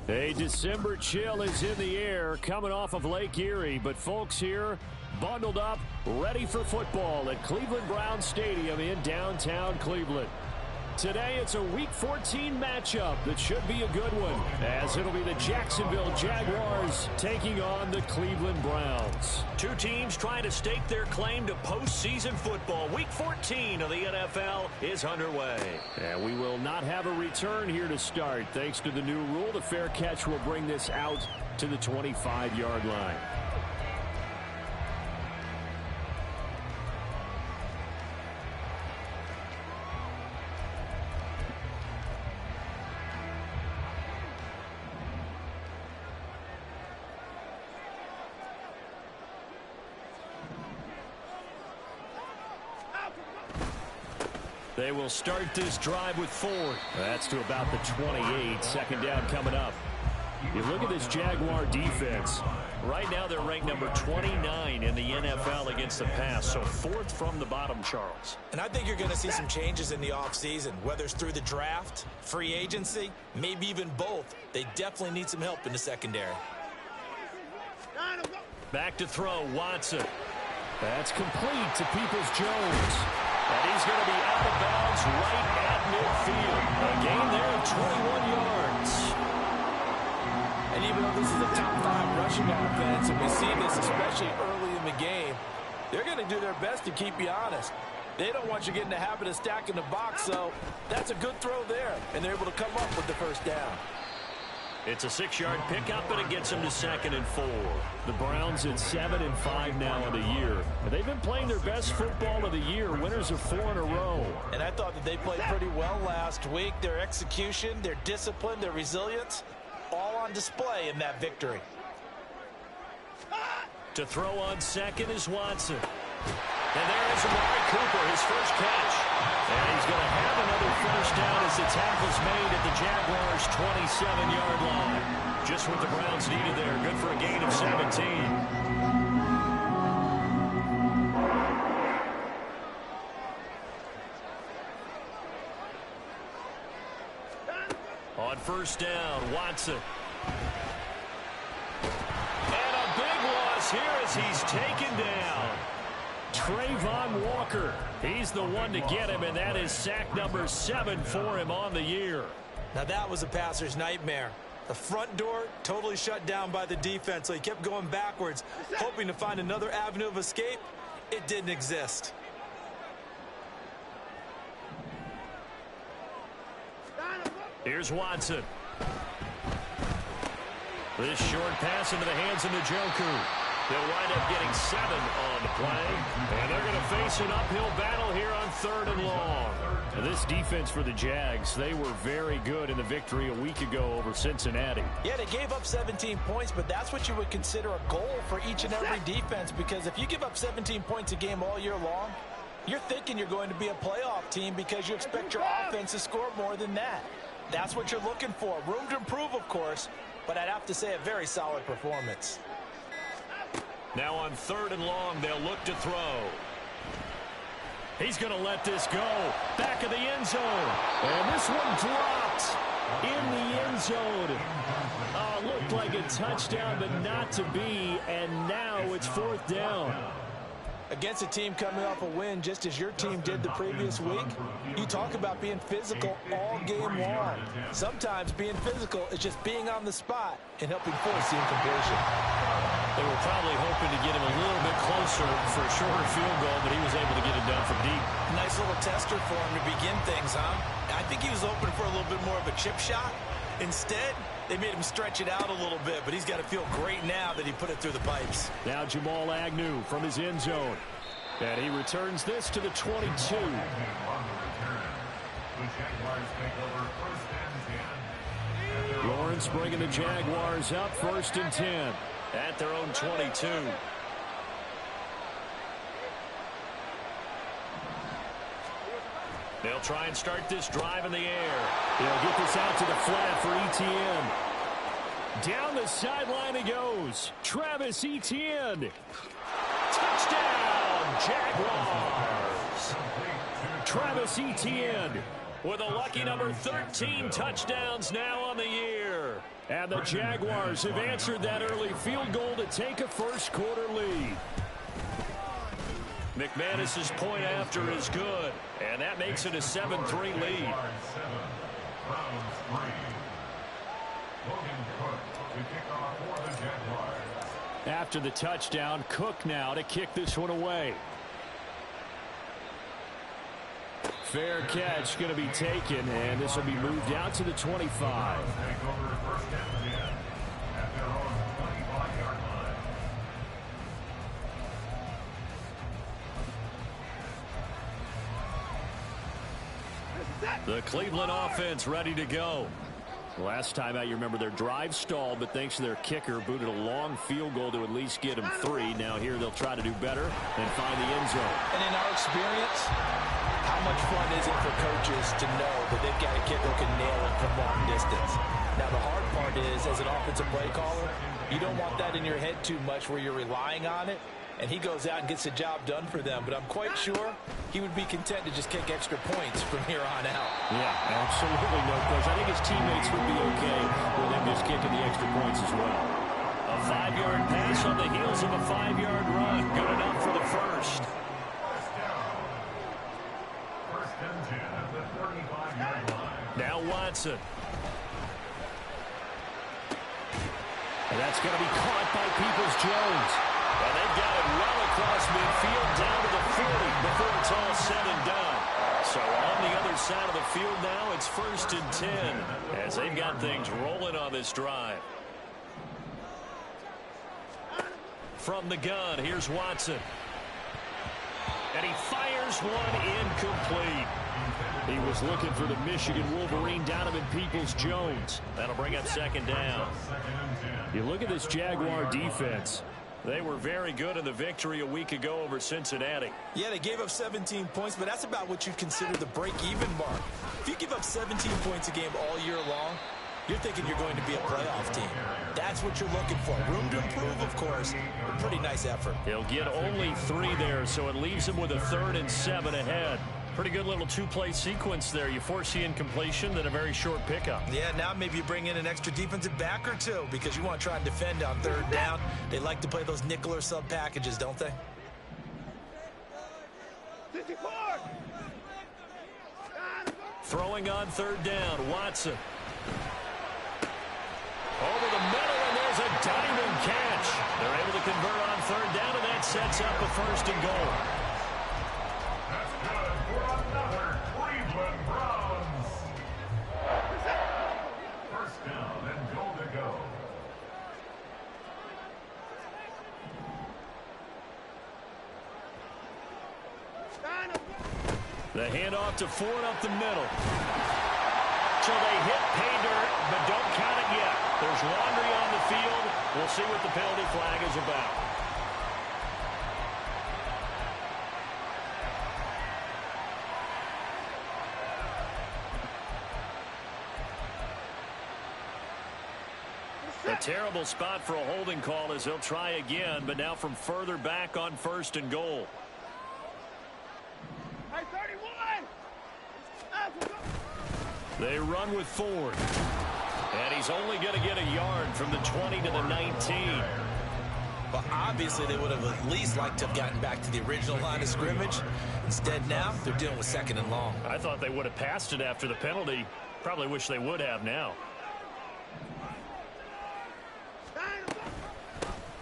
A December chill is in the air coming off of Lake Erie, but folks here bundled up, ready for football at Cleveland Browns Stadium in downtown Cleveland. Today it's a Week 14 matchup that should be a good one, as it'll be the Jacksonville Jaguars taking on the Cleveland Browns. Two teams trying to stake their claim to postseason football. Week 14 of the NFL is underway. And we will not have a return here to start. Thanks to the new rule, the fair catch will bring this out to the 25-yard line. They will start this drive with 4. That's to about the 28. Second down coming up. You look at this Jaguar defense. Right now they're ranked number 29 in the NFL against the pass, so 4th from the bottom, Charles. And I think you're going to see some changes in the offseason, whether it's through the draft, free agency, maybe even both. They definitely need some help in the secondary. Back to throw, Watson. That's complete to Peoples-Jones. And he's going to be out of bounds right at midfield. A gain there of 21 yards. And even though this is a top 5 rushing offense, and we see this especially early in the game, they're going to do their best to keep you honest. They don't want you getting the habit of stacking the box, so that's a good throw there. And they're able to come up with the first down. It's a 6-yard pickup, and it gets them to 2nd and 4. The Browns at 7-5 now in the year. They've been playing their best football of the year, winners of 4 in a row. And I thought that they played pretty well last week. Their execution, their discipline, their resilience, all on display in that victory. To throw on 2nd is Watson. And there is Amari Cooper, his first catch. And he's going to have another first down as the tackle's made at the Jaguars' 27-yard line. Just what the Browns needed there. Good for a gain of 17. On first down, Watson. And a big loss here as he's taken down. Trayvon Walker. He's the one to get him, and that is sack number 7 for him on the year. Now that was a passer's nightmare. The front door totally shut down by the defense, so he kept going backwards, hoping to find another avenue of escape. It didn't exist. Here's Watson. This short pass into the hands of Njoku. They'll wind up getting 7 on the play. And they're going to face an uphill battle here on 3rd and long. And this defense for the Jags, they were very good in the victory a week ago over Cincinnati. Yeah, they gave up 17 points, but that's what you would consider a goal for each and every defense, because if you give up 17 points a game all year long, you're thinking you're going to be a playoff team because you expect your offense to score more than that. That's what you're looking for. Room to improve, of course, but I'd have to say a very solid performance. Now on 3rd and long, they'll look to throw. He's going to let this go. Back of the end zone. And this one dropped in the end zone. Looked like a touchdown, but not to be. And now it's 4th down. Against a team coming off a win, just as your team did the previous week, you talk about being physical all game long. Sometimes being physical is just being on the spot and helping force the incompletion. They were probably hoping to get him a little bit closer for a shorter field goal, but he was able to get it done from deep. Nice little tester for him to begin things, huh? I think he was hoping for a little bit more of a chip shot. Instead, they made him stretch it out a little bit, but he's got to feel great now that he put it through the pipes. Now Jamal Agnew from his end zone. And he returns this to the 22. Lawrence bringing the Jaguars up 1st and 10. At their own 22. They'll try and start this drive in the air. They'll get this out to the flat for Etienne. Down the sideline he goes. Travis Etienne. Touchdown, Jaguars. Travis Etienne with a lucky number 13 touchdowns now on the year. And the Jaguars have answered that early field goal to take a first-quarter lead. McManus's point after is good, and that makes it a 7-3 lead. After the touchdown, Cook now to kick this one away. Fair catch going to be taken, and this will be moved out to the 25. The Cleveland offense ready to go. Last time out, you remember their drive stalled, but thanks to their kicker, booted a long field goal to at least get them 3. Now here they'll try to do better and find the end zone. And in our experience, how much fun is it for coaches to know that they've got a kicker who can nail it from long distance? Now the hard part is, as an offensive play caller, you don't want that in your head too much where you're relying on it. And he goes out and gets the job done for them. But I'm quite sure he would be content to just kick extra points from here on out. Yeah, absolutely no question. I think his teammates would be okay with him just kicking the extra points as well. A 5-yard pass on the heels of a 5-yard run. Good enough for the first. First and 10 at the 35-yard line. Now Watson. And that's going to be caught by Peoples-Jones. And they've got it well across midfield down to the 40 before it's all said and done. So on the other side of the field now, it's 1st and 10 as they've got things rolling on this drive. From the gun, here's Watson. And he fires one incomplete. He was looking for the Michigan Wolverine, Donovan Peoples-Jones. That'll bring up 2nd down. You look at this Jaguar defense. They were very good in the victory a week ago over Cincinnati. Yeah, they gave up 17 points, but that's about what you'd consider the break-even mark. If you give up 17 points a game all year long, you're thinking you're going to be a playoff team. That's what you're looking for. Room to improve, of course, but pretty nice effort. He'll get only 3 there, so it leaves him with a 3rd and 7 ahead. Pretty good little 2-play sequence there. You force the incompletion, then a very short pickup. Yeah, now maybe you bring in an extra defensive back or 2 because you want to try and defend on 3rd down. They like to play those nickel or sub packages, don't they? Throwing on 3rd down, Watson. Over the middle, and there's a diamond catch. They're able to convert on 3rd down, and that sets up a 1st and goal. That's good for another Cleveland Browns. First down and goal to go. The handoff to Ford up the middle. So they hit pay dirt, but don't count it yet. There's laundry on the field. We'll see what the penalty flag is about. A terrible spot for a holding call as they'll try again, but now from further back on 1st and goal. They run with Ford. And he's only going to get a yard from the 20 to the 19. Well, obviously, they would have at least liked to have gotten back to the original line of scrimmage. Instead, now, they're dealing with 2nd and long. I thought they would have passed it after the penalty. Probably wish they would have now.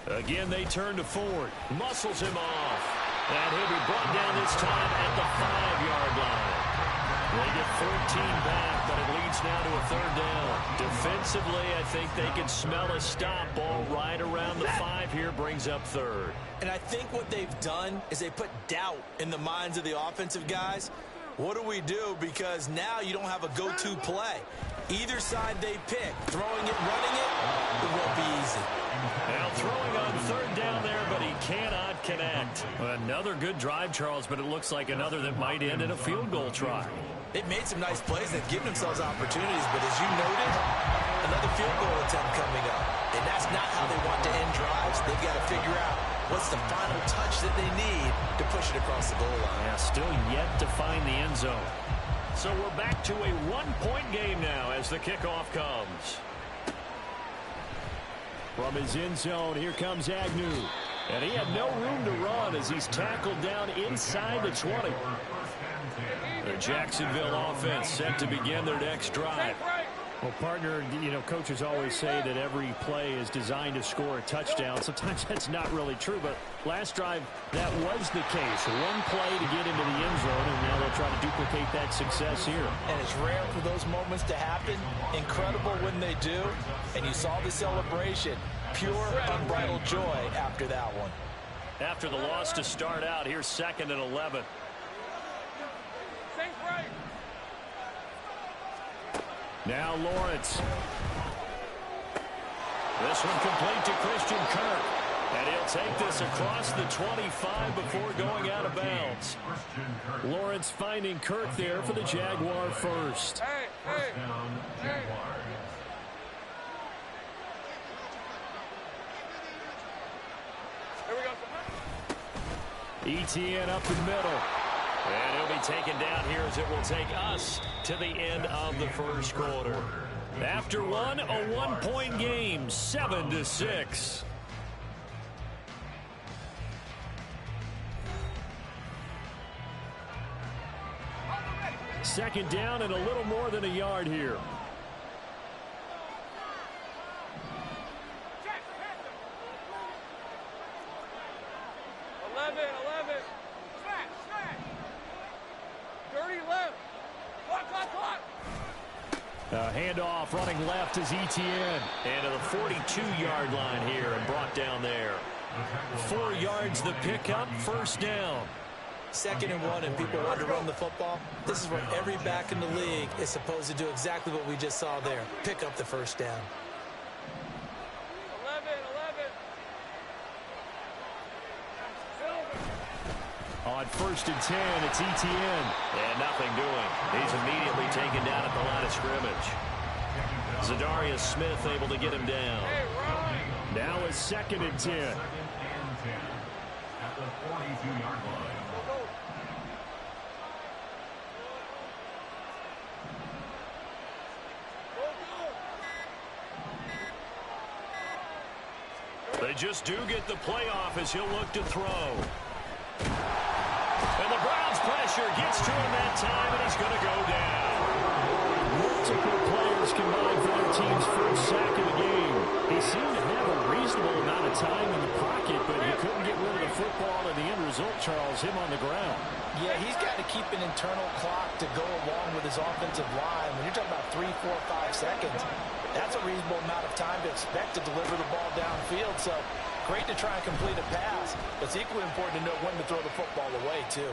Again, they turn to Ford. Muscles him off. And he'll be brought down this time at the 5-yard line. They get 14 back, but it leads now to a 3rd down. Defensively, I think they can smell a stop ball right around the 5 here, brings up 3rd. And I think what they've done is they put doubt in the minds of the offensive guys. What do we do? Because now you don't have a go-to play. Either side they pick, throwing it, running it won't be easy. Now throwing on 3rd down there, but he cannot connect. Another good drive, Charles, but it looks like another that might end in a field goal try. They've made some nice plays. They've given themselves opportunities, but as you noted, another field goal attempt coming up. And that's not how they want to end drives. They've got to figure out what's the final touch that they need to push it across the goal line. Yeah, still yet to find the end zone. So we're back to a 1-point game now as the kickoff comes. From his end zone, here comes Agnew. And he had no room to run as he's tackled down inside the 20. The Jacksonville offense set to begin their next drive. Well, partner, coaches always say that every play is designed to score a touchdown. Sometimes that's not really true, but last drive, that was the case. One play to get into the end zone, and now they'll try to duplicate that success here. And it's rare for those moments to happen. Incredible when they do. And you saw the celebration. Pure, unbridled joy after that one. After the loss to start out, here's 2nd and 11. Now Lawrence. This one complete to Christian Kirk. And he'll take this across the 25 before going out of bounds. Lawrence finding Kirk there for the Jaguar first. Hey. ETN up the middle. And he'll be taken down here as it will take us to the end of the first quarter. After one, a 1-point game, 7-6. Second down and a little more than a yard here. Handoff running left is ETN. And to the 42-yard line here and brought down there. 4 yards the pickup, first down. 2nd and 1 and people want to run the football. This is where every back in the league is supposed to do exactly what we just saw there. Pick up the first down. 11. On 1st and 10, it's ETN. And nothing doing. He's immediately taken down at the line of scrimmage. Zadarius Smith able to get him down. Now it's 2nd and 10. At the 42-yard line. They just do get the playoff as he'll look to throw. And the Browns pressure gets to him that time, and he's going to go down. Multiple players combined for their team's first sack of the game. He seemed to have a reasonable amount of time in the pocket, but he couldn't get rid of the football, and the end result, Charles, him on the ground. Yeah, he's got to keep an internal clock to go along with his offensive line. When you're talking about 3, 4, 5 seconds, that's a reasonable amount of time to expect to deliver the ball downfield. So great to try and complete a pass, but it's equally important to know when to throw the football away, too.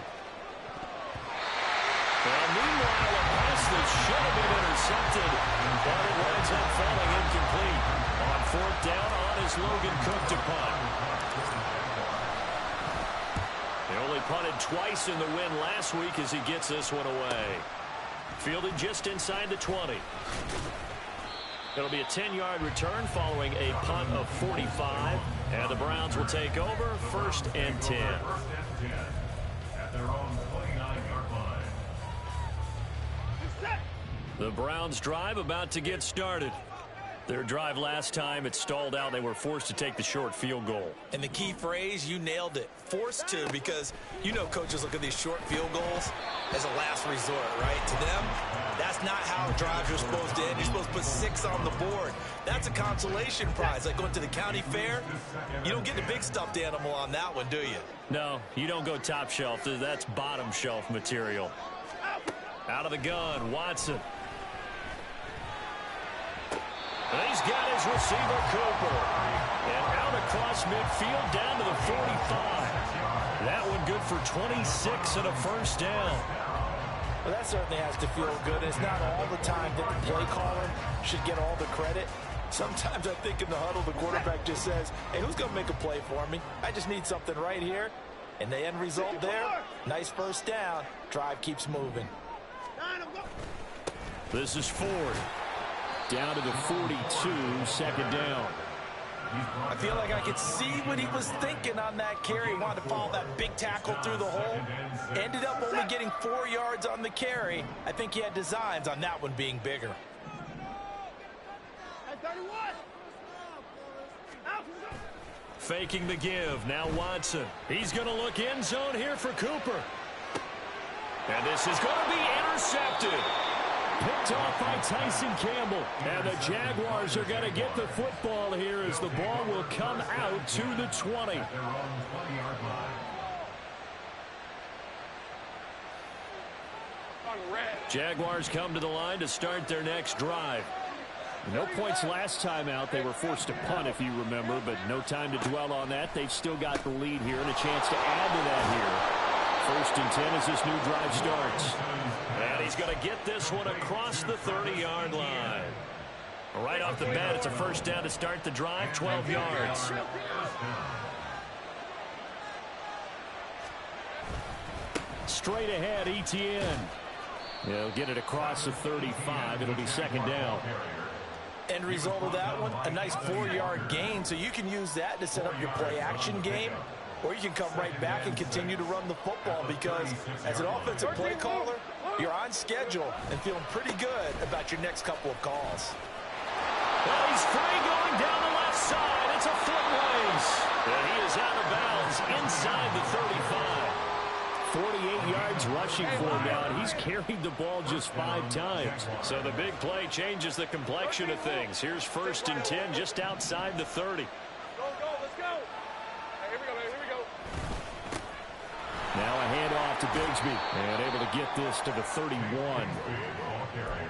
Well, meanwhile, a pass that should have been intercepted, but it winds up falling incomplete. On 4th down, on is Logan Cook to punt. They only punted twice in the win last week as he gets this one away. Fielded just inside the 20. It'll be a 10-yard return following a punt of 45. And the Browns will take over 1st and 10. At their own 29-yard line. The Browns drive about to get started. Their drive last time, it stalled out. They were forced to take the short field goal. And the key phrase, you nailed it, forced to, because coaches look at these short field goals as a last resort, right? To them, that's not how drives are supposed to end. You're supposed to put 6 on the board. That's a consolation prize, like going to the county fair. You don't get the big stuffed animal on that one, do you? No, you don't go top shelf. That's bottom shelf material. Out of the gun, Watson. And he's got his receiver, Cooper. And out across midfield down to the 45. That one good for 26 and a first down. Well, that certainly has to feel good. It's not all the time that the play caller should get all the credit. Sometimes I think in the huddle, the quarterback just says, hey, who's going to make a play for me? I just need something right here. And the end result there, nice first down. Drive keeps moving. This is Ford. Down to the 42, 2nd down. I feel like I could see what he was thinking on that carry. He wanted to follow that big tackle through the hole. Ended up only getting 4 yards on the carry. I think he had designs on that one being bigger. faking the give. Now Watson. He's going to look end zone here for Cooper. And this is going to be intercepted. Picked off by Tyson Campbell. And the Jaguars are going to get the football here as the ball will come out to the 20. Jaguars come to the line to start their next drive. No points last time out. They were forced to punt, if you remember, but no time to dwell on that. They've still got the lead here and a chance to add to that here. 1st and 10 as this new drive starts. And he's going to get this one across the 30-yard line. Right off the bat, it's a first down to start the drive, 12 yards. Straight ahead, Etienne. He'll get it across the 35. It'll be 2nd down. End result of that one, a nice 4-yard gain, so you can use that to set up your play-action game, or you can come right back and continue to run the football because as an offensive play caller, you're on schedule and feeling pretty good about your next couple of calls. Well, he's free going down the left side. It's a foot race. And he is out of bounds inside the 35. 48 yards rushing for him now, and he's carried the ball just 5 times. So the big play changes the complexion of things. Here's 1st and 10 just outside the 30. Let's go. Hey, here we go. Now a handoff to Bigsby, and able to get this to the 31.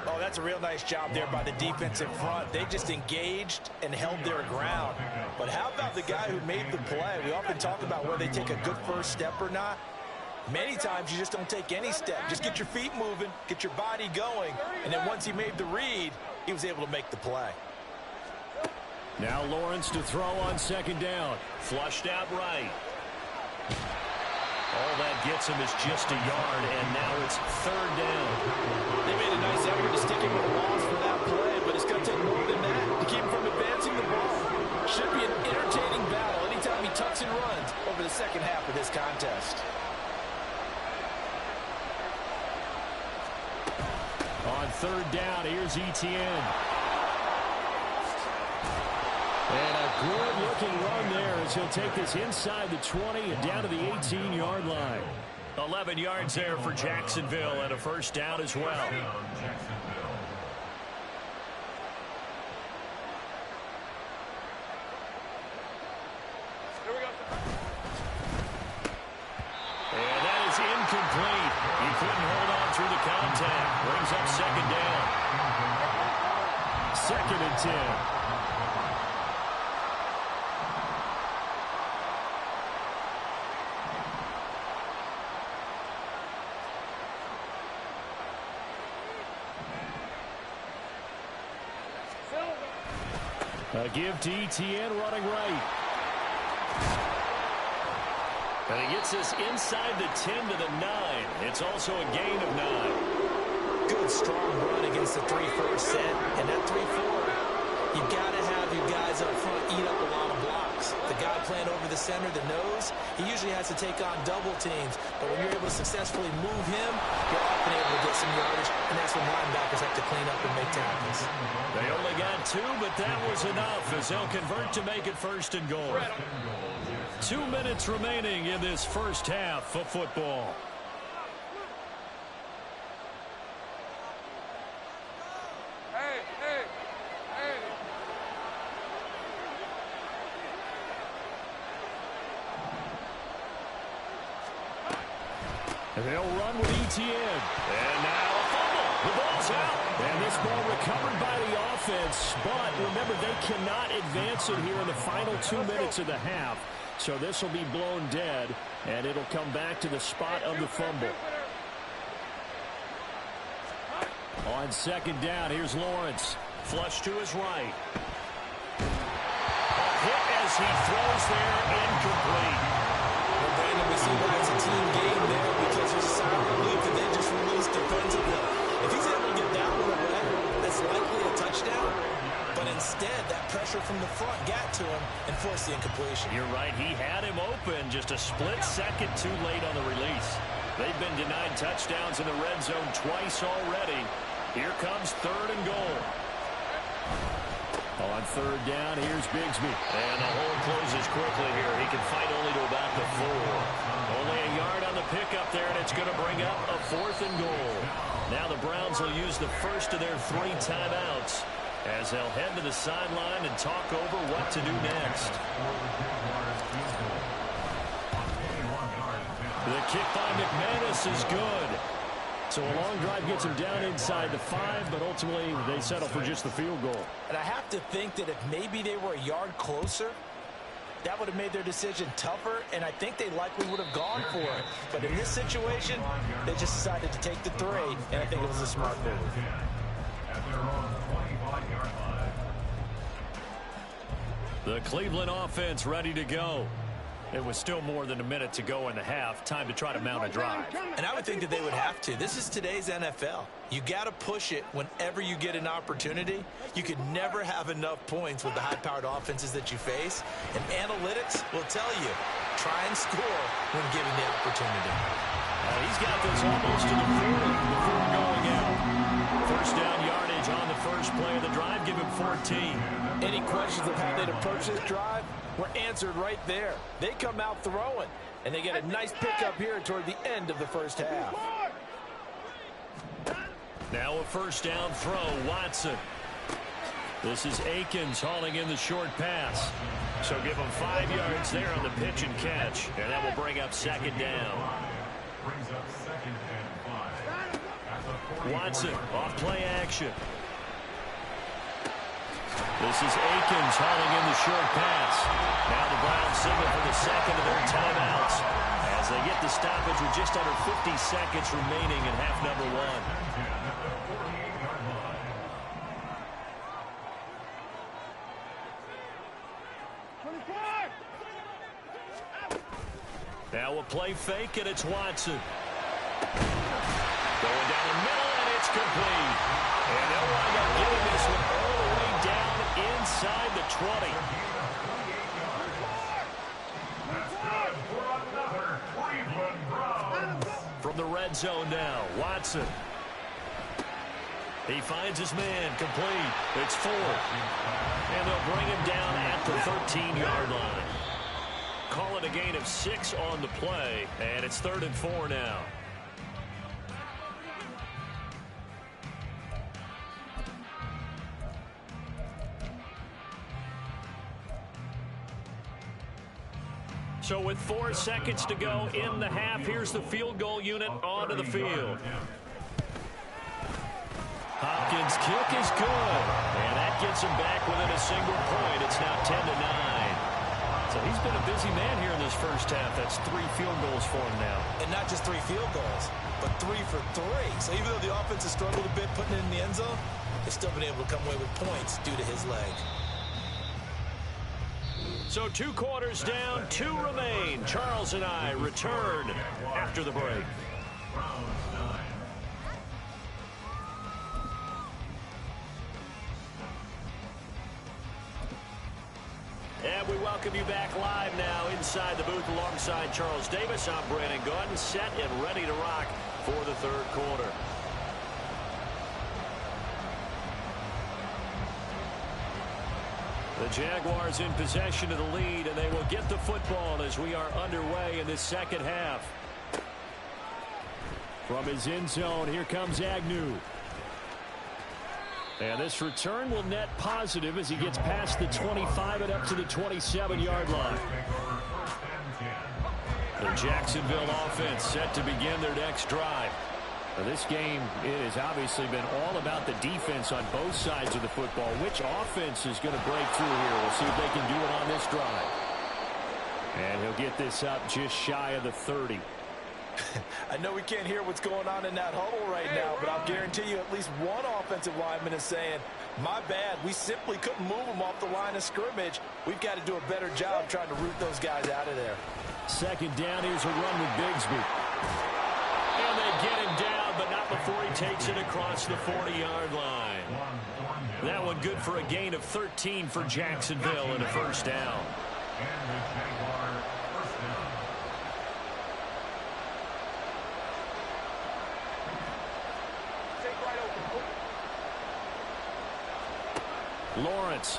Oh, that's a real nice job there by the defensive front. They just engaged and held their ground. But how about the guy who made the play? We often talk about whether they take a good first step or not. Many times you just don't take any step. Just get your feet moving, get your body going, and then once he made the read, he was able to make the play. Now Lawrence to throw on 2nd down. Flushed out right. All that gets him is just a yard, and now it's 3rd down. They made a nice effort to stick him with a loss for that play, but it's going to take more than that to keep him from advancing the ball. Should be an entertaining battle anytime he tucks and runs over the second half of this contest. On 3rd down, here's Etienne. And a good-looking run there as he'll take this inside the 20 and down to the 18-yard line. 11 yards there for Jacksonville and a first down as well. And that is incomplete. He couldn't hold on through the contact. Brings up 2nd down. 2nd and 10. A give to Etienne running right. And he gets this inside the 10 to the 9. It's also a gain of 9. Good, strong run against the 3-4 set. And that 3-4, you've got to have your guys up front eat up a lot of blocks. The guy playing over the center, the nose, he usually has to take on double teams. But when you're able to successfully move him, you're often able to get some yardage. And that's when linebackers have to clean up and make tackles. They only got 2, but that was enough as they'll convert to make it 1st and goal. 2 minutes remaining in this first half of football. They'll run with Etienne. And now a fumble. The ball's out. And this ball recovered by the offense. But remember, they cannot advance it here in the final 2 minutes of the half. So this will be blown dead, and it'll come back to the spot of the fumble. On 2nd down, here's Lawrence. Flush to his right. A hit as he throws there, incomplete. Well, Brandon, we see why it's a team game there because there's a sign of relief that they just released defensively. If he's able to get that one away, that's likely a touchdown. But instead, that pressure from the front got to him and forced the incompletion. You're right. He had him open just a split second too late on the release. They've been denied touchdowns in the red zone twice already. Here comes 3rd and goal. On third down, here's Bigsby. And the hole closes quickly here. He can fight only to about the 4. Only a yard on the pickup there, and it's going to bring up a 4th and goal. Now the Browns will use the first of their 3 timeouts as they'll head to the sideline and talk over what to do next. The kick by McManus is good. So a long drive gets them down inside the 5, but ultimately they settle for just the field goal. And I have to think that if maybe they were a yard closer, that would have made their decision tougher, and I think they likely would have gone for it. But in this situation, they just decided to take the 3, and I think it was a smart move. The Cleveland offense ready to go. It was still more than a minute to go in the half. Time to try to mount a drive. And I would think that they would have to. This is today's NFL. You got to push it whenever you get an opportunity. You could never have enough points with the high-powered offenses that you face. And analytics will tell you, try and score when given the opportunity. He's got this almost to the 40 before going out. First down yardage on the first play of the drive. Give him 14. Any questions of how they'd approach this drive were answered right there. They come out throwing, and they get a nice pickup here toward the end of the first half. Now a first down throw, Watson. This is Akins hauling in the short pass. So give him 5 yards there on the pitch and catch, and that will bring up second down. Watson off play action. This is Akins hauling in the short pass. Now the Browns signal for the second of their timeouts as they get the stoppage with just under 50 seconds remaining in half number 1. Now a play fake, and it's Watson. Going down the middle, and it's complete. And they'll wind up getting this one all the way down inside the 20. That's good for another Cleveland Browns. From the red zone now, Watson. He finds his man, complete. It's 4. And they'll bring him down at the 13-yard line. Call it a gain of 6 on the play, and it's 3rd and 4 now. So with 4 seconds to go in the half, here's the field goal unit onto the field. Hopkins' kick is good, and that gets him back within a single point. It's now 10-9. So he's been a busy man here in this first half. That's 3 field goals for him now. And not just 3 field goals, but 3 for 3. So even though the offense has struggled a bit putting it in the end zone, they've still been able to come away with points due to his leg. So 2 quarters down, 2 remain. Charles and I return after the break. And we welcome you back live now inside the booth alongside Charles Davis. I'm Brandon Gordon, set and ready to rock for the 3rd quarter. The Jaguars in possession of the lead, and they will get the football as we are underway in this second half. From his end zone, here comes Agnew. And this return will net positive as he gets past the 25 and up to the 27-yard line. The Jacksonville offense set to begin their next drive. Now this game, it has obviously been all about the defense on both sides of the football. Which offense is going to break through here? We'll see if they can do it on this drive. And he'll get this up just shy of the 30. I know we can't hear what's going on in that huddle right now, but I'll guarantee you at least one offensive lineman is saying, my bad, we simply couldn't move them off the line of scrimmage. We've got to do a better job trying to root those guys out of there. Second down, here's a run with Bigsby. And they get him down, but not before he takes it across the 40-yard line. That one good for a gain of 13 for Jacksonville and a first down. Lawrence.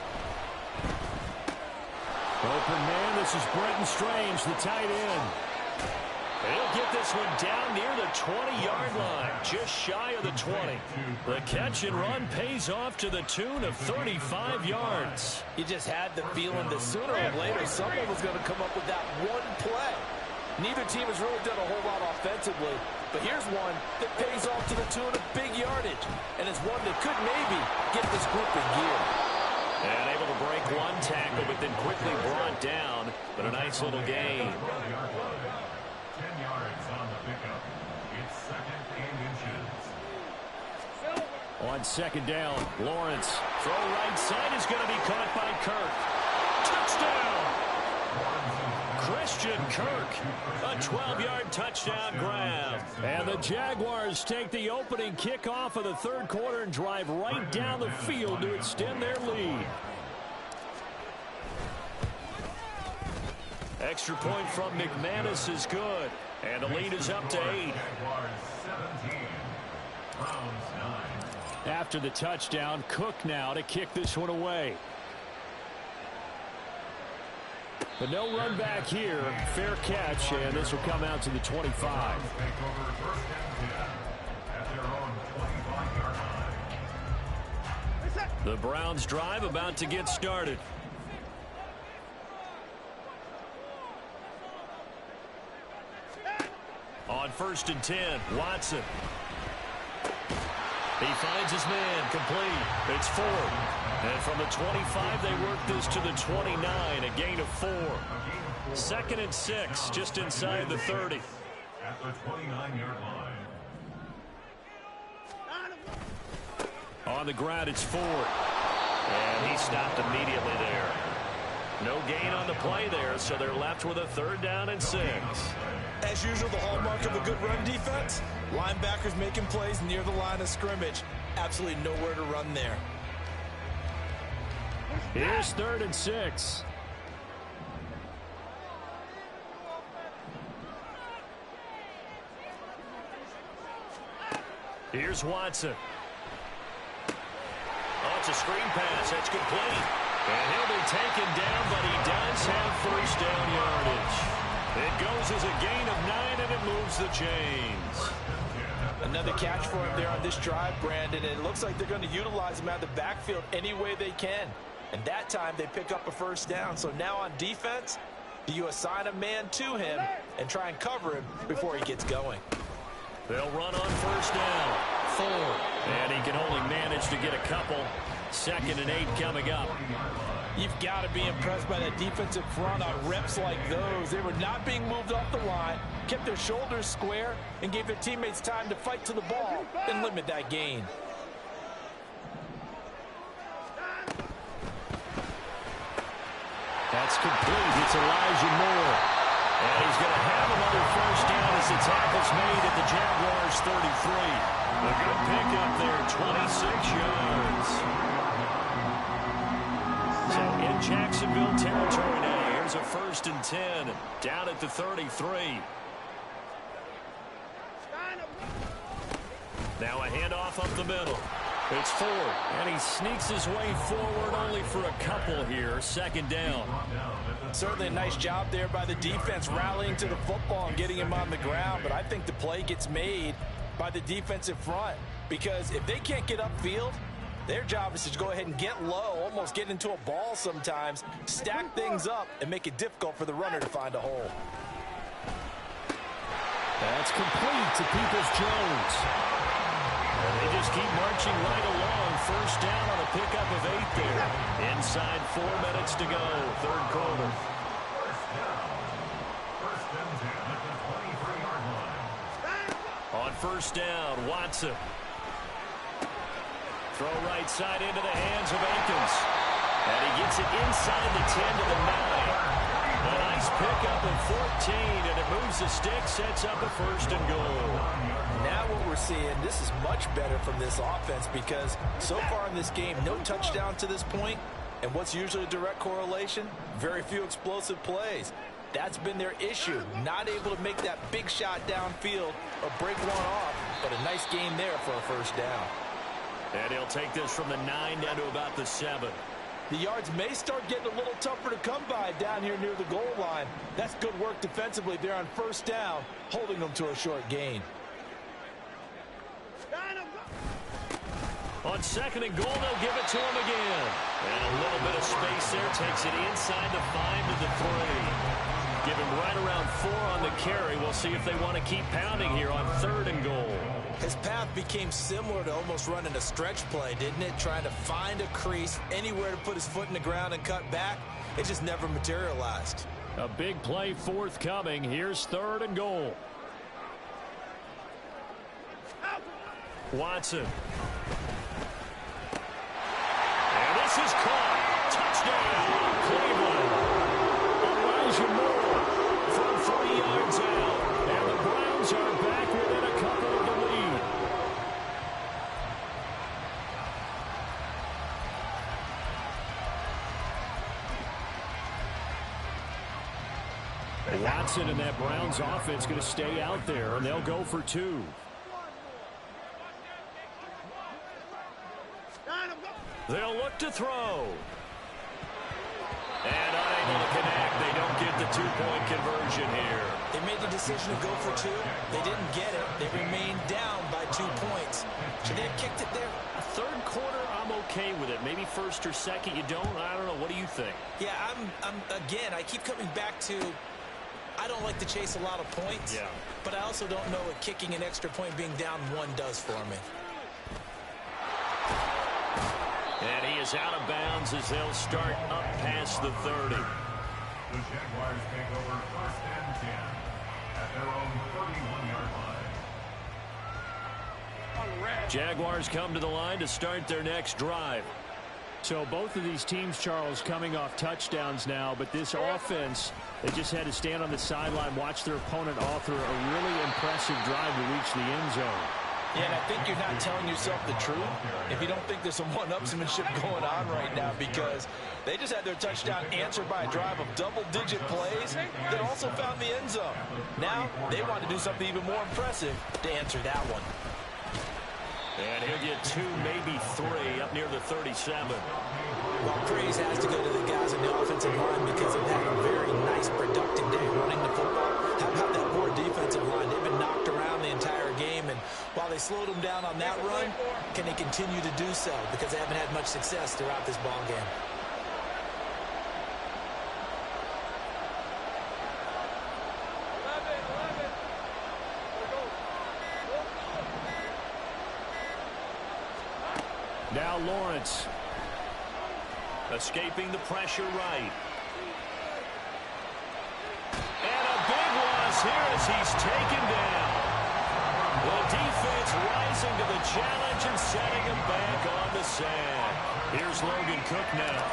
Open man, this is Brenton Strange, the tight end. He'll get this one down near the 20-yard line, just shy of the 20. The catch and run pays off to the tune of 35 yards. You just had the feeling that sooner or later someone was going to come up with that one play. Neither team has really done a whole lot offensively, but here's one that pays off to the tune of big yardage, and it's one that could maybe get this group in gear. And able to break one tackle, but then quickly brought down, but a nice little gain. 10 yards on the pickup. It's 2nd and inches. On second down, Lawrence. Throw right side is going to be caught by Kirk. Touchdown! Christian Kirk, a 12-yard touchdown grab. And the Jaguars take the opening kickoff of the third quarter and drive right down the field to extend their lead. Extra point from McManus is good. And the lead is up to 8. After the touchdown, Cook now to kick this one away. But no run back here. Fair catch, and this will come out to the 25. The Browns drive about to get started. On 1st and 10, Watson. He finds his man, complete. It's 4. And from the 25, they work this to the 29, a gain of 4. 2nd and 6, just inside the 30. At the 29-yard line. On the ground, it's Ford. And he stopped immediately there. No gain on the play there, so they're left with a 3rd down and 6. As usual, the hallmark of a good run defense, linebackers making plays near the line of scrimmage. Absolutely nowhere to run there. Here's 3rd and 6. Here's Watson. Oh, it's a screen pass. That's complete. And he'll be taken down, but he does have 1st down yardage. It goes as a gain of 9, and it moves the chains. Another catch for him there on this drive, Brandon. And it looks like they're going to utilize him out of the backfield any way they can. And that time they pick up a 1st down. So now on defense, do you assign a man to him and try and cover him before he gets going? They'll run on 1st down. 4. And he can only manage to get a couple. 2nd and 8 coming up. You've got to be impressed by that defensive front on reps like those. They were not being moved off the line, kept their shoulders square, and gave their teammates time to fight to the ball and limit that gain. That's complete. It's Elijah Moore. And he's going to have another 1st down as the tackle's made at the Jaguars 33. A good pickup there, 26 yards. So in Jacksonville territory now, here's a 1st and 10 down at the 33. Now a handoff up the middle. It's Ford, and he sneaks his way forward only for a couple here. 2nd down. Certainly a nice job there by the defense rallying to the football and getting him on the ground, but I think the play gets made by the defensive front because if they can't get upfield, their job is to go ahead and get low, almost get into a ball sometimes, stack things up, and make it difficult for the runner to find a hole. That's complete to Peoples-Jones. And they just keep marching right along. 1st down on a pickup of 8 there. Inside 4 minutes to go, 3rd quarter. 1st and 10 at the 23-yard line. On 1st down, Watson. Throw right side into the hands of Akins. And he gets it inside the 10 to the 9. A nice pickup of 14, and it moves the stick, sets up a 1st and goal. Now what we're seeing, this is much better from this offense because so far in this game, no touchdown to this point, and what's usually a direct correlation? Very few explosive plays. That's been their issue, not able to make that big shot downfield or break one off, but a nice game there for a 1st down. And he'll take this from the 9 down to about the 7. The yards may start getting a little tougher to come by down here near the goal line. That's good work defensively there on first down, holding them to a short gain. On second and goal, they'll give it to him again. And a little bit of space there. Takes it inside the 5 to the 3. Give him right around 4 on the carry. We'll see if they want to keep pounding here on third and goal. His path became similar to almost running a stretch play, didn't it? Trying to find a crease, anywhere to put his foot in the ground and cut back. It just never materialized. A big play forthcoming. Here's third and goal. Watson. And this is caught. Touchdown, Cleveland. Elijah Moore from 3 yards out. And the Browns are back within a couple of the lead. Watson and that Browns offense going to stay out there, and they'll go for 2. They'll look to throw. And unable to connect. They don't get the 2-point conversion here. They made the decision to go for 2. They didn't get it. They remained down by 2 points. Should they have kicked it there? A third quarter, I'm okay with it. Maybe first or second, you don't. I don't know. What do you think? Yeah, again, I keep coming back to, I don't like to chase a lot of points. Yeah. But I also don't know what kicking an extra point being down 1 does for me. And he is out of bounds as they'll start up past the 30. The Jaguars take over first and 10 at their own 31-yard line. Jaguars come to the line to start their next drive. So both of these teams, Charles, coming off touchdowns now, but this offense, they just had to stand on the sideline, watch their opponent author a really impressive drive to reach the end zone. Yeah, and I think you're not telling yourself the truth if you don't think there's some one-upsmanship going on right now, because they just had their touchdown answered by a drive of double-digit plays that also found the end zone. Now they want to do something even more impressive to answer that one. And he'll get 2, maybe 3 up near the 37. Well, praise has to go to the guys in the offensive line because they've had a very nice, productive day running the football. How about that poor defensive line? They've been knocked around the entire game, and while they slowed them down on that run, can they continue to do so? Because they haven't had much success throughout this ball game. Now Lawrence. Escaping the pressure right. And a big loss here as he's taken down. The defense rising to the challenge and setting him back on the sand. Here's Logan Cook now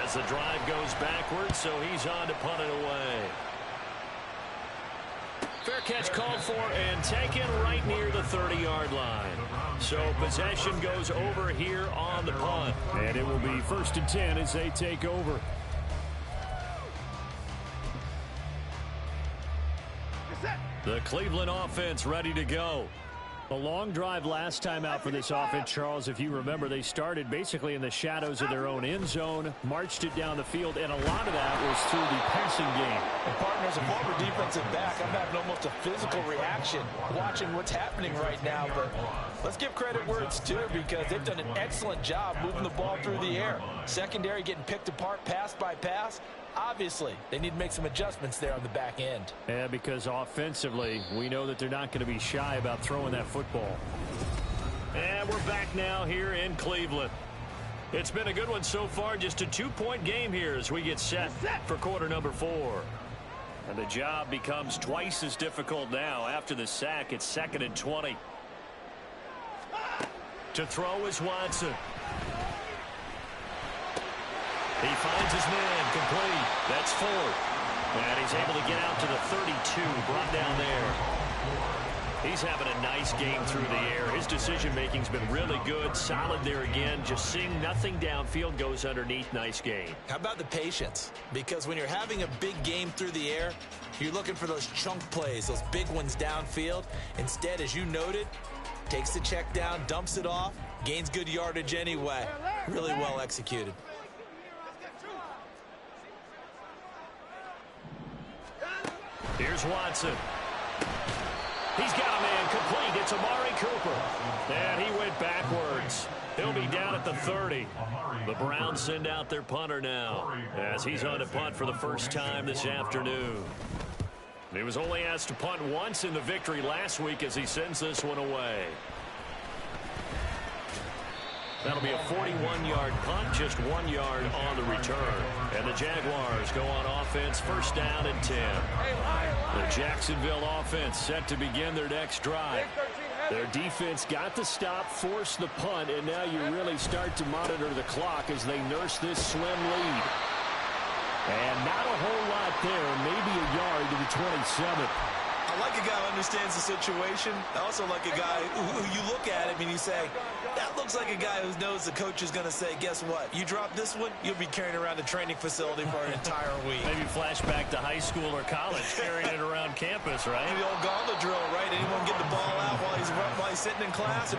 as the drive goes backwards, so he's on to punt it away. Fair catch called for and taken right near the 30-yard line. So possession goes over here on the punt. And it will be 1st and 10 as they take over. The Cleveland offense ready to go. A long drive last time out for this offense, Charles. If you remember, they started basically in the shadows of their own end zone, marched it down the field, and a lot of that was through the passing game. And partners, a former defensive back, I'm having almost a physical reaction watching what's happening right now. But let's give credit where it's due, because they've done an excellent job moving the ball through the air. Secondary getting picked apart pass by pass. Obviously, they need to make some adjustments there on the back end. Yeah, because offensively, we know that they're not going to be shy about throwing that football. And we're back now here in Cleveland. It's been a good one so far. Just a 2-point game here as we get set for quarter number 4. And the job becomes twice as difficult now. After the sack, it's 2nd and 20. To throw is Watson. He finds his man complete. That's 4. And he's able to get out to the 32, brought down there. He's having a nice game through the air. His decision-making's been really good. Solid there again. Just seeing nothing downfield, goes underneath. Nice game. How about the patience? Because when you're having a big game through the air, you're looking for those chunk plays, those big ones downfield. Instead, as you noted, takes the check down, dumps it off, gains good yardage anyway. Really well executed. Here's Watson. He's got a man complete. It's Amari Cooper. And he went backwards. He'll be down at the 30. The Browns send out their punter now as he's on to punt for the first time this afternoon. He was only asked to punt once in the victory last week as he sends this one away. That'll be a 41-yard punt, just 1 yard on the return. And the Jaguars go on offense, first down and 10. The Jacksonville offense set to begin their next drive. Their defense got the stop, forced the punt, and now you really start to monitor the clock as they nurse this slim lead. And not a whole lot there, maybe a yard to the 27. I like a guy who understands the situation. I also like a guy who you look at him and you say, that looks like a guy who knows the coach is going to say, guess what? You drop this one, you'll be carrying around the training facility for an entire week. Maybe flashback to high school or college, carrying it around campus, right? The old gauntlet drill, right? Anyone get the ball out while he's sitting in class?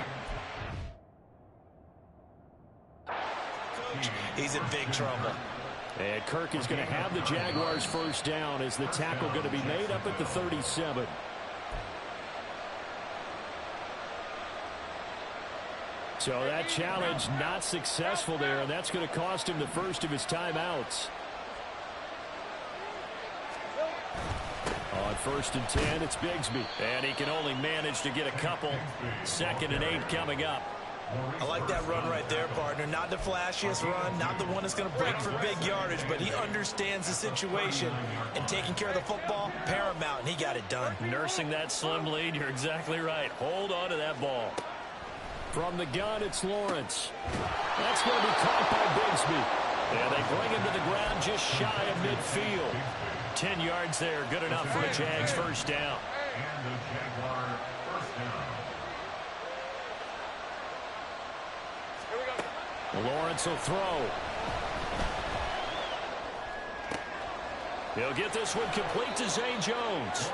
Coach, he's in big trouble. And Kirk is going to have the Jaguars first down as the tackle going to be made up at the 37. So that challenge not successful there, and that's going to cost him the first of his timeouts. On 1st and 10, it's Bigsby. And he can only manage to get a couple. 2nd and 8 coming up. I like that run right there, partner. Not the flashiest run, not the one that's going to break for big yardage, but he understands the situation, and taking care of the football, paramount, and he got it done. Nursing that slim lead, you're exactly right. Hold on to that ball. From the gun, it's Lawrence. That's going to be caught by Bigsby. And they bring him to the ground just shy of midfield. 10 yards there, good enough for a Jags first down. And the Jaguar first down. Lawrence will throw. He'll get this one complete to Zay Jones.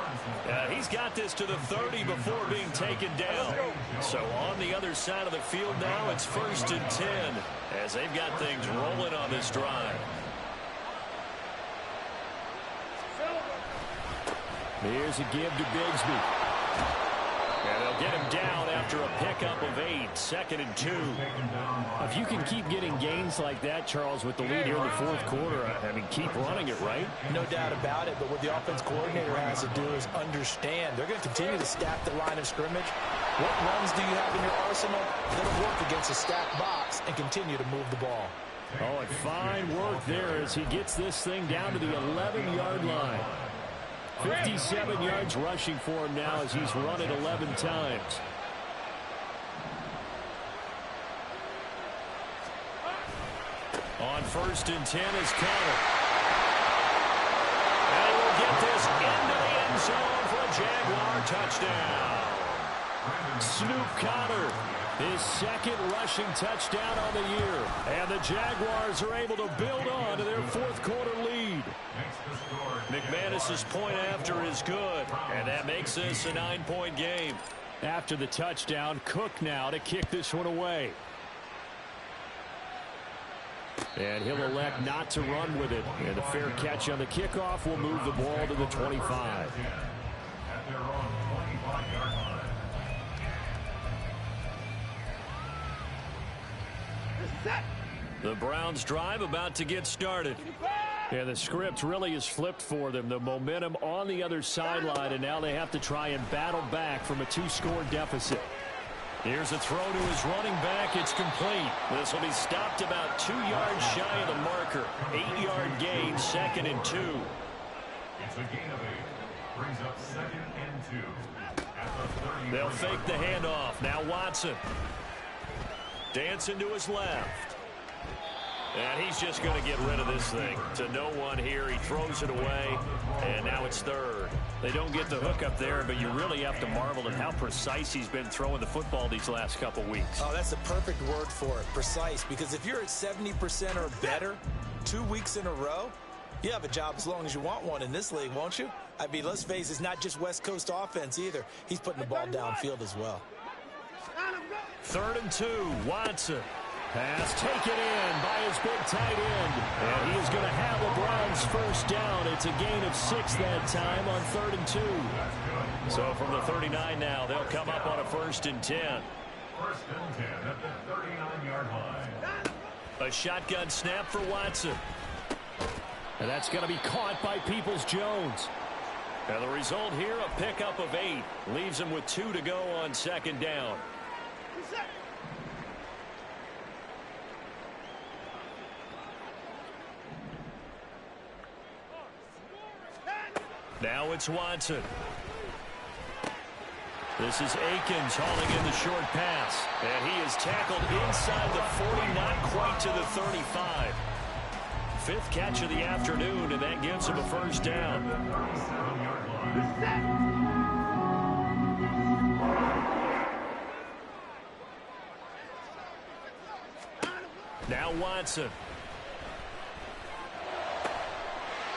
He's got this to the 30 before being taken down. So on the other side of the field now, it's 1st and 10 as they've got things rolling on this drive. Here's a give to Bigsby. And they'll get him down after a pickup of 8, 2nd and 2. If you can keep getting gains like that, Charles, with the lead here in the 4th quarter, I mean, keep running it, right? No doubt about it, but what the offense coordinator has to do is understand. They're going to continue to stack the line of scrimmage. What runs do you have in your arsenal that'll work against a stacked box and continue to move the ball? Oh, and fine work there as he gets this thing down to the 11-yard line. 57 yards rushing for him now as he's run it 11 times. On 1st and 10 is Connor. And he will get this into the end zone for a Jaguar touchdown. Snoop Connor, his 2nd rushing touchdown on the year. And the Jaguars are able to build on to their 4th quarter lead. McManus's point after is good, and that makes this a 9-point game. After the touchdown, Cook now to kick this one away. And he'll elect not to run with it. And a fair catch on the kickoff will move the ball to the 25. At their own 25-yard line. The Browns drive about to get started. Yeah, the script really is flipped for them. The momentum on the other sideline, and now they have to try and battle back from a 2-score deficit. Here's a throw to his running back. It's complete. This will be stopped about 2 yards shy of the marker. 8-yard gain, 2nd and 2. It's a gain of 8. Brings up 2nd and 2. At the 30. They'll fake the handoff. Now Watson. Dancing to his left. And he's just going to get rid of this thing. To no one here. He throws it away. And now it's 3rd. They don't get the hook up there, but you really have to marvel at how precise he's been throwing the football these last couple weeks. Oh, that's the perfect word for it, precise. Because if you're at 70% or better 2 weeks in a row, you have a job as long as you want one in this league, won't you? I mean, let's face it, it's not just West Coast offense either. He's putting the ball downfield as well. 3rd and 2, Watson. Pass taken in by his big tight end. And he is going to have the Browns first down. It's a gain of 6 that time on 3rd and 2. So from the 39 now, they'll come up on a 1st and 10. 1st and 10 at the 39-yard line. A shotgun snap for Watson. And that's going to be caught by Peoples-Jones. And the result here, a pickup of 8. Leaves him with 2 to go on 2nd down. Now it's Watson. This is Akins hauling in the short pass. And he is tackled inside the 40, not quite to the 35. 5th catch of the afternoon, and that gives him a first down. Now Watson.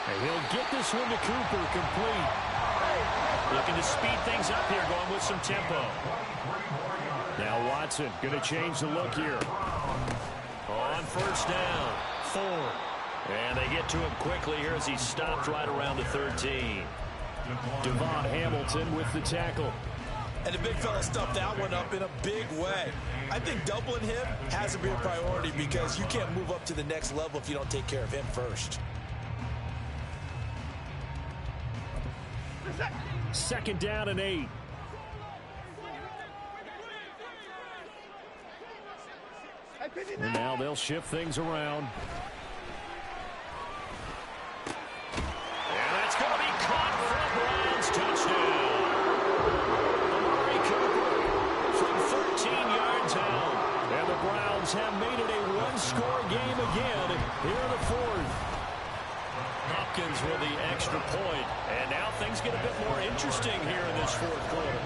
And he'll get this one to Cooper, complete. Looking to speed things up here, going with some tempo. Now Watson going to change the look here. On 1st down, Ford. And they get to him quickly here as he stopped right around the 13. Devon Hamilton with the tackle. And the big fella stuffed that one up in a big way. I think doubling him has to be a priority because you can't move up to the next level if you don't take care of him first. 2nd down and 8. And now they'll shift things around. And that's going to be caught for a Browns touchdown. Amari Cooper from 13 yards out. And the Browns have made it a one-score game again here in the 4th. Hopkins with the extra point. And now things get a bit more interesting here in this 4th quarter.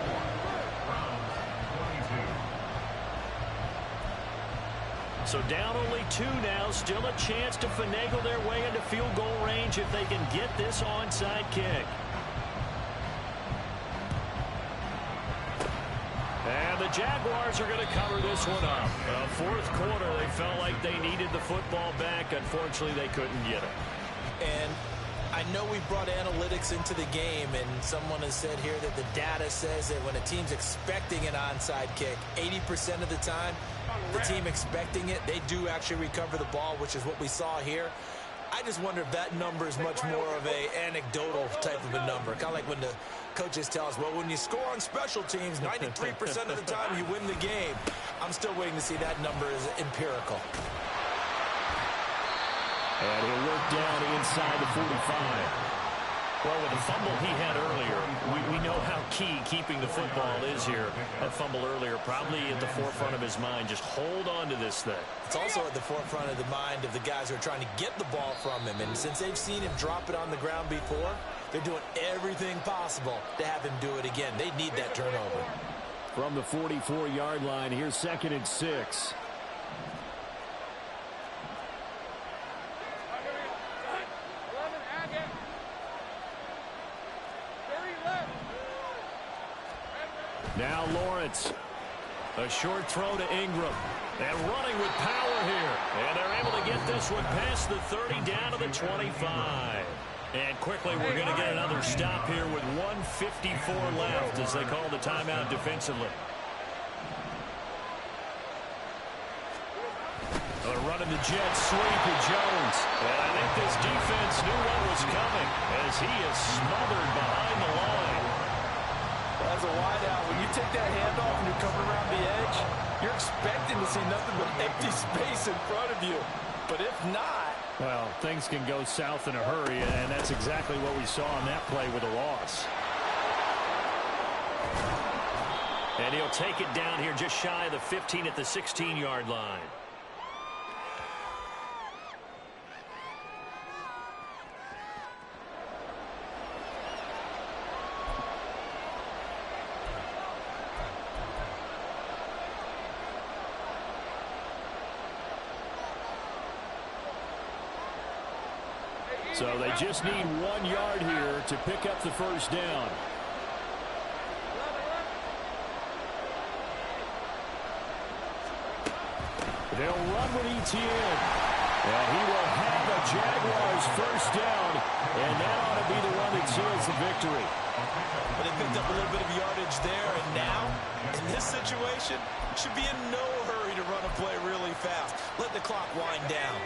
So down only 2 now. Still a chance to finagle their way into field goal range if they can get this onside kick. And the Jaguars are going to cover this one up. 4th quarter, they felt like they needed the football back. Unfortunately, they couldn't get it. And I know we brought analytics into the game, and someone has said here that the data says that when a team's expecting an onside kick, 80% of the time, the team expecting it, they do actually recover the ball, which is what we saw here. I just wonder if that number is much more of a anecdotal type of a number. Kind of like when the coaches tell us, well, when you score on special teams, 93% of the time you win the game. I'm still waiting to see that number is empirical. And he'll work down inside the 45. Well, with the fumble he had earlier, we know how key keeping the football is here. That fumble earlier probably at the forefront of his mind. Just hold on to this thing. It's also at the forefront of the mind of the guys who are trying to get the ball from him. And since they've seen him drop it on the ground before, they're doing everything possible to have him do it again. They need that turnover. From the 44-yard line, here's 2nd and 6. Now Lawrence. A short throw to Ingram. And running with power here. And they're able to get this one past the 30 down to the 25. And quickly we're going to get another stop here with 1:54 left as they call the timeout defensively. They're running the jet sweep with Jones. And I think this defense knew what was coming as he is smothered behind the line. As a wideout, when you take that handoff and you're coming around the edge, you're expecting to see nothing but empty space in front of you. But if not... Well, things can go south in a hurry, and that's exactly what we saw on that play with a loss. And he'll take it down here just shy of the 15 at the 16-yard line. So they just need 1 yard here to pick up the first down. They'll run with Etienne. And he will have a Jaguars first down, and that ought to be the one that seals the victory. But they picked up a little bit of yardage there, and now, in this situation, should be in no hurry to run a play really fast. Let the clock wind down.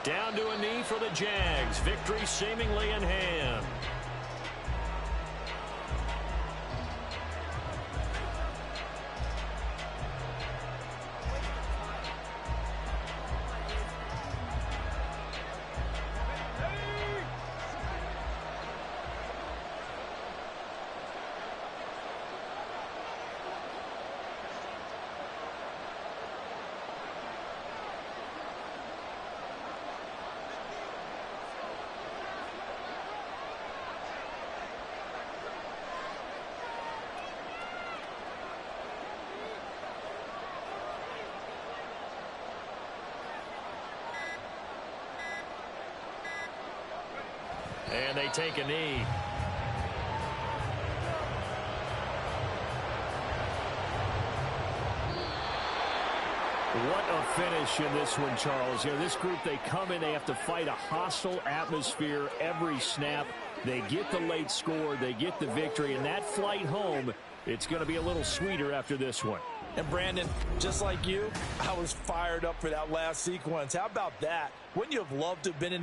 Down to a knee for the Jags. Victory seemingly in hand. And they take a knee. What a finish in this one, Charles. You know, this group, they come in, they have to fight a hostile atmosphere every snap. They get the late score, they get the victory, and that flight home, it's going to be a little sweeter after this one. And Brandon, just like you, I was fired up for that last sequence. How about that? Wouldn't you have loved to have been in the